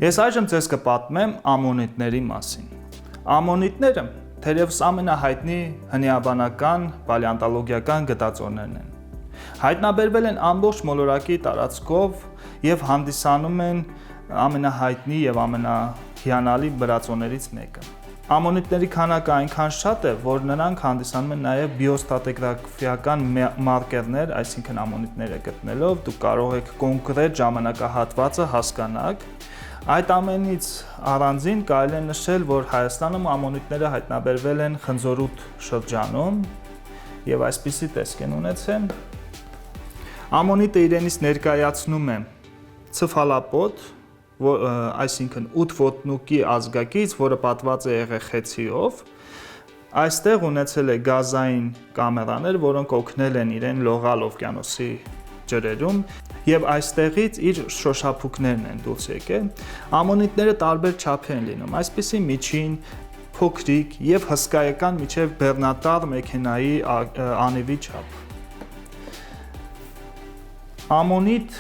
Ես այժմ ձեզ կպատմեմ ամոնիտների մասին։ Ամոնիտները թերևս ամենահայտնի հնեաբանական պալեոնտոլոգիական գտածոներն են։ Հայտնաբերվել են ամբողջ մոլորակի տարածքով եւ հանդիսանում են ամենահայտնի եւ ամենահիանալի բրածոներից մեկը։ Ամոնիտների քանակը այնքան շատ է, որ նրանք հանդիսանում են նաև բիոստատիգրաֆիական մարկերներ, այսինքն ամոնիտները գտնելով դուք կարող եք կոնկրետ ժամանակահատվածը հասկանալ։ Այդ ամենից առանձին կարելի է նշել, որ Հայաստանում ամոնիտները հայտնաբերվել են Խնձորուտ շրջանում եւ այսպիսի տեսք են ունեցել։ Ամոնիտը իրենից ներկայացնում է ցվալապոտ, այսինքն 8 ոտնուկի ազգակից, որը պատված է եղեգեցիով, այստեղ ունեցել է գազային կամերաներ, որոնք օգնել են իրեն լողալ օվկիանոսի ջրերում, եւ այստեղից իր շոշափուկներն են դուրս եկել։ Ամոնիտները տարբեր չափեր են լինում, այսպիսի միջին, փոքրիկ եւ հսկայական միջև բեռնատար մեքենայի անիվի չափ։ Ամոնիտ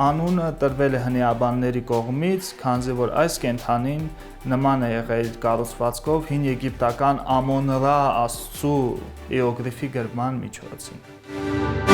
անունը տրվել է հնեաբանների կողմից, քանզի որ այս կենդանին նման է եղել կառուցվածքով հին եգիպտական Ամոն-Ռա աստծու իերոգլիֆի գրման միջոցին։